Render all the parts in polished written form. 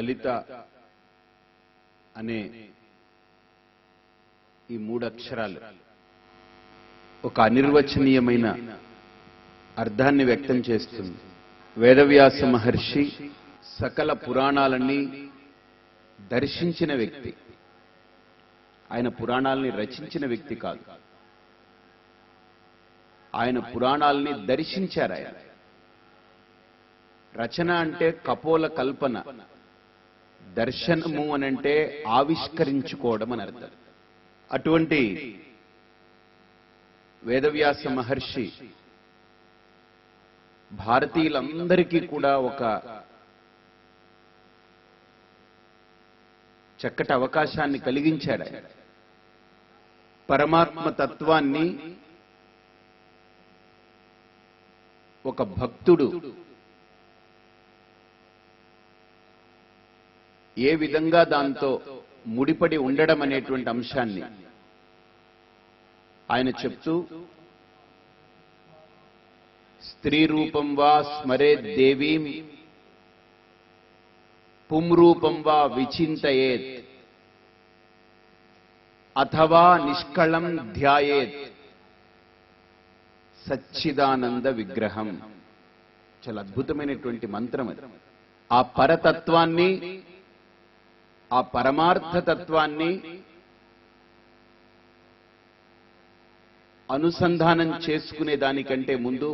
లలిత అనే ఈ 3 అక్షరాలు ఒక అనిర్వచనీయమైన అర్థాన్ని వ్యక్తం చేస్తుంది. వేదవ్యాస మహర్షి సకల పురాణాలన్నీ దర్శించిన వ్యక్తి. ఆయన పురాణాలని రచించిన వ్యక్తి కాదు, ఆయన పురాణాలని దర్శించారు. ఆయన రచన అంటే కపోల కల్పన, దర్శనము అనంటే ఆవిష్కరించుకోవడం అని అర్థం. అటువంటి వేదవ్యాస మహర్షి భారతీయులందరికీ కూడా ఒక చక్కటి అవకాశాన్ని కలిగించాడు. ఆయన పరమాత్మ తత్వాన్ని ఒక భక్తుడు ఏ విధంగా దాంతో ముడిపడి ఉండడం అనేటువంటి అంశాన్ని ఆయన చెప్తూ, స్త్రీ రూపం వా స్మరేత్ దేవీం పుంరూపం వా విచింతయేత్ అథవా నిష్కళం ధ్యాయేత్ సచ్చిదానంద విగ్రహం. చాలా అద్భుతమైనటువంటి మంత్రం అది. ఆ పరతత్వాన్ని, ఆ పరమార్థతత్వాన్ని అనుసంధానం చేసుకునే దానికంటే ముందు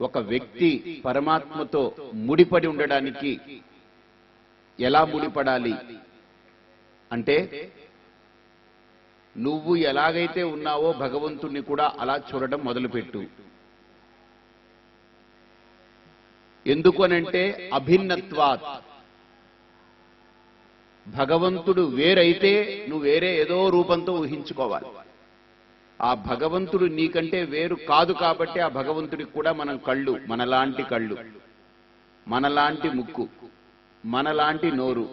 ఒక వ్యక్తి పరమాత్మతో ముడిపడి ఉండడానికి ఎలా ముడిపడాలి అంటే, నువ్వు ఎలాగైతే ఉన్నావో భగవంతుణ్ణి కూడా అలా చూడడం మొదలుపెట్టు. ఎందుకు అనంటే అభిన్నత్వాత్. భగవంతుడు వేరైతే నువ్వు వేరే ఏదో రూపంతో ఊహించుకోవాలి. ఆ భగవంతుడు నీకంటే వేరు కాదు కాబట్టి ఆ భగవంతుడికి కూడా మనం కళ్ళు, మనలాంటి కళ్ళు, మనలాంటి ముక్కు, మనలాంటి నోరు,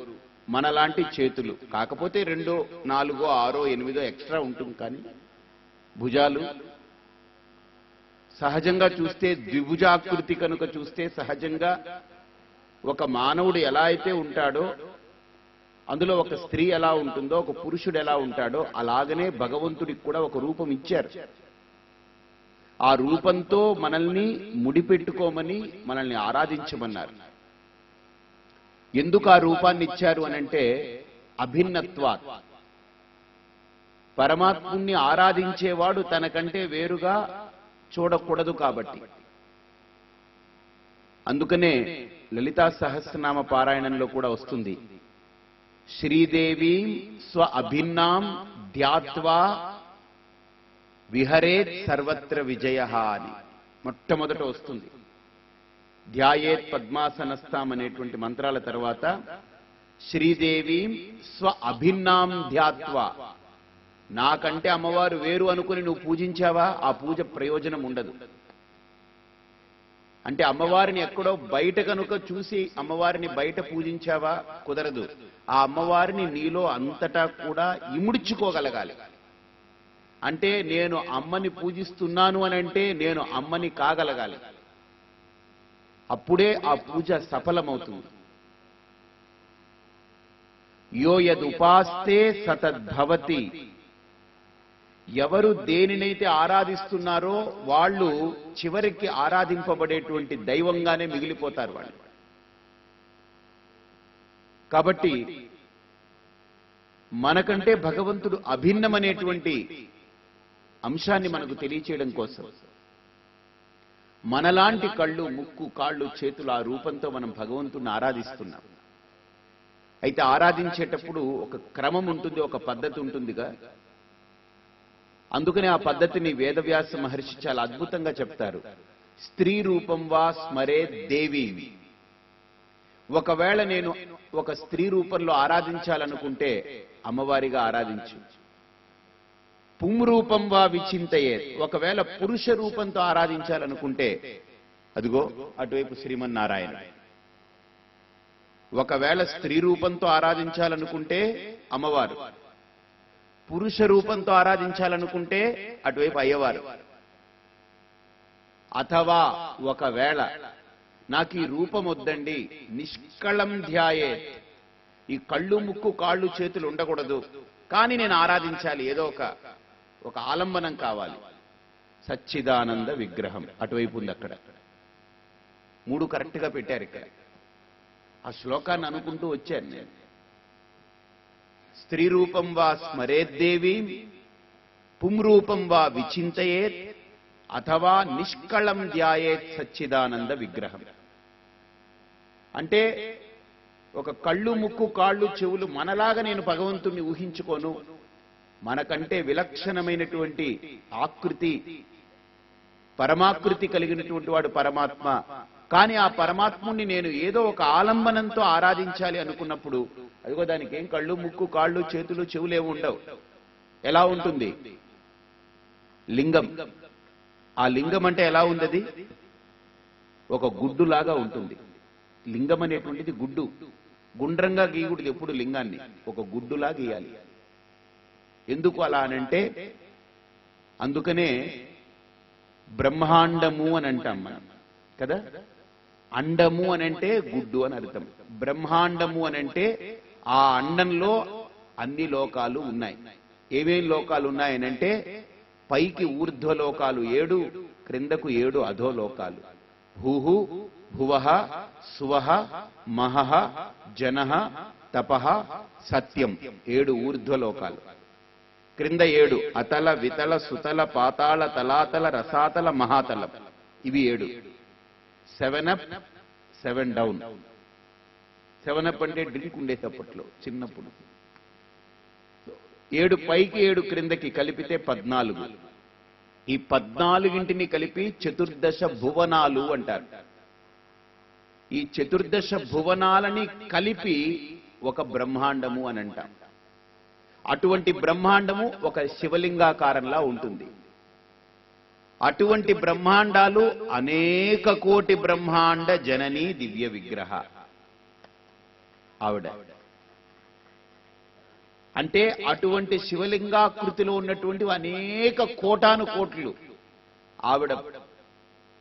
మనలాంటి చేతులు, కాకపోతే 2, 4, 6, 8 ఎక్స్ట్రా ఉంటుంది. కానీ భుజాలు సహజంగా చూస్తే ద్విభుజాకృతి కనుక చూస్తే సహజంగా ఒక మానవుడు ఎలా అయితే ఉంటాడో, అందులో ఒక స్త్రీ ఎలా ఉంటుందో, ఒక పురుషుడు ఎలా ఉంటాడో, అలాగనే భగవంతుడికి కూడా ఒక రూపం ఇచ్చారు. ఆ రూపంతో మనల్ని ముడిపెట్టుకోమని, మనల్ని ఆరాధించమన్నారు. ఎందుకు ఆ రూపాన్ని ఇచ్చారు అనంటే అభిన్నత్వాత్. పరమాత్ముణ్ణి ఆరాధించేవాడు తనకంటే వేరుగా చూడకూడదు కాబట్టి. అందుకనే లలితా సహస్రనామ పారాయణంలో కూడా వస్తుంది, శ్రీదేవి స్వ అభిన్నాం ధ్యాత్వా విహరేత్ సర్వత్ర విజయః అని మొట్టమొదట వస్తుంది. ధ్యాయేత్ పద్మాసనస్థాం అనేటువంటి మంత్రాల తర్వాత శ్రీదేవి స్వ అభిన్నాం ధ్యాత్వా. నాకంటే అమ్మవారు వేరు అనుకుని నువ్వు పూజించావా, ఆ పూజ ప్రయోజనం ఉండదు. అంటే అమ్మవారిని ఎక్కడో బయట కనుక చూసి అమ్మవారిని బయట పూజించావా, కుదరదు. ఆ అమ్మవారిని నీలో అంతటా కూడా ఇముడ్చుకోగలగాలి. అంటే నేను అమ్మని పూజిస్తున్నాను అని అంటే నేను అమ్మని కాగలగాలి. అప్పుడే ఆ పూజ సఫలమవుతుంది. యో యదుపాస్తే సతద్భవతి. ఎవరు దేనినైతే ఆరాధిస్తున్నారో వాళ్ళు చివరికి ఆరాధింపబడేటువంటి దైవంగానే మిగిలిపోతారు వాళ్ళు. కాబట్టి మనకంటే భగవంతుడు అభిన్నమనేటువంటి అంశాన్ని మనకు తెలియచేయడం కోసం మనలాంటి కళ్ళు, ముక్కు, కాళ్ళు, చేతులు, ఆ రూపంతో మనం భగవంతుడిని ఆరాధిస్తున్నాం. అయితే ఆరాధించేటప్పుడు ఒక క్రమం ఉంటుంది, ఒక పద్ధతి ఉంటుందిగా. అందుకనే ఆ పద్ధతిని వేదవ్యాస మహర్షి చాలా అద్భుతంగా చెప్తారు. స్త్రీ రూపం వా స్మరే దేవి. ఒకవేళ నేను ఒక స్త్రీ రూపంలో ఆరాధించాలనుకుంటే అమ్మవారిగా ఆరాధించు. పుంరూపం వా విచింతయే. ఒకవేళ పురుష రూపంతో ఆరాధించాలనుకుంటే అదిగో అటువైపు శ్రీమన్నారాయణ. ఒకవేళ స్త్రీ రూపంతో ఆరాధించాలనుకుంటే అమ్మవారు, పురుష రూపంతో ఆరాధించాలనుకుంటే అటువైపు అయ్యవారు. అథవా ఒకవేళ నాకు ఈ రూపం వద్దండి, నిష్కళం ధ్యాయే, ఈ కళ్ళు ముక్కు కాళ్ళు చేతులు ఉండకూడదు, కానీ నేను ఆరాధించాలి, ఏదో ఒక ఆలంబనం కావాలి. సచ్చిదానంద విగ్రహం అటువైపు ఉంది. అక్కడ 3 కరెక్ట్గా పెట్టారు. ఇక్కడ ఆ శ్లోకాన్ని అనుకుంటూ వచ్చాను నేను. స్త్రీ రూపం వా స్మరేద్దేవీ, పుంరూపం వా విచింతయేత్, అథవా నిష్కళం ధ్యాయేత్ సచ్చిదానంద విగ్రహం. అంటే ఒక కళ్ళు ముక్కు కాళ్ళు చెవులు మనలాగా నేను భగవంతుణ్ణి ఊహించుకోను, మనకంటే విలక్షణమైనటువంటి ఆకృతి పరమాకృతి కలిగినటువంటి వాడు పరమాత్మ. కానీ ఆ పరమాత్ముణ్ణి నేను ఏదో ఒక ఆలంబనంతో ఆరాధించాలి అనుకున్నప్పుడు, అదిగో దానికి ఏం కళ్ళు ముక్కు కాళ్ళు చేతులు చెవులు ఏమి ఉండవు. ఎలా ఉంటుంది? లింగం. ఆ లింగం అంటే ఎలా ఉంది? ఒక గుడ్డులాగా ఉంటుంది. లింగం అనేటువంటిది గుడ్డు. గుండ్రంగా గీయకూడదు ఎప్పుడు లింగాన్ని, ఒక గుడ్డులా గీయాలి. ఎందుకు అలా అనంటే, అందుకనే బ్రహ్మాండము అని అంటాం మనం కదా. అండము అనంటే గుడ్డు అని అర్థం. బ్రహ్మాండము అనంటే ఆ అండంలో అన్ని లోకాలు ఉన్నాయి. ఏమేం లోకాలు ఉన్నాయనంటే, పైకి ఊర్ధ్వలోకాలు 7, క్రిందకు 7 అధోలోకాలు. భూహు భువః సువః మహః జనః తపః సత్యం, 7 ఊర్ధ్వలోకాలు. క్రింద 7 అతల వితల సుతల పాతాళ తలాతల రసాతల మహాతలం. ఇవి 7. 7 అప్ 7 డౌన్. 7 అప్ అంటే డ్రింక్ ఉండేటప్పట్లో చిన్నప్పుడు. 7 పైకి 7 క్రిందకి కలిపితే 14. ఈ 14ంటిని కలిపి చతుర్దశ భువనాలు అంటారు. ఈ చతుర్దశ భువనాలని కలిపి ఒక బ్రహ్మాండము అని అంటాం. అటువంటి బ్రహ్మాండము ఒక శివలింగాకారంలా ఉంటుంది. అటువంటి బ్రహ్మాండాలు అనేక కోటి బ్రహ్మాండ జననీ దివ్య విగ్రహ ఆవిడ. అంటే అటువంటి శివలింగాకృతిలో ఉన్నటువంటి అనేక కోటాను కోట్లు ఆవిడ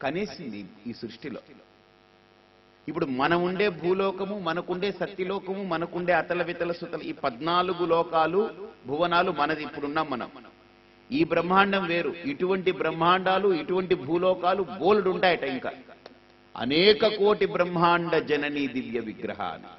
కనేసింది ఈ సృష్టిలో. ఇప్పుడు మనం ఉండే భూలోకము, మనకుండే సత్యలోకము, మనకుండే అతల వితల సుతల, ఈ 14 లోకాలు భువనాలు మనది. ఇప్పుడున్నాం మనం. ఈ బ్రహ్మాండం వేరు. ఇటువంటి బ్రహ్మాండాలు, ఇటువంటి భూలోకాలు బోలెడు ఉంటాయట. ఇంకా అనేక కోటి బ్రహ్మాండ జననీ దివ్య విగ్రహ అని.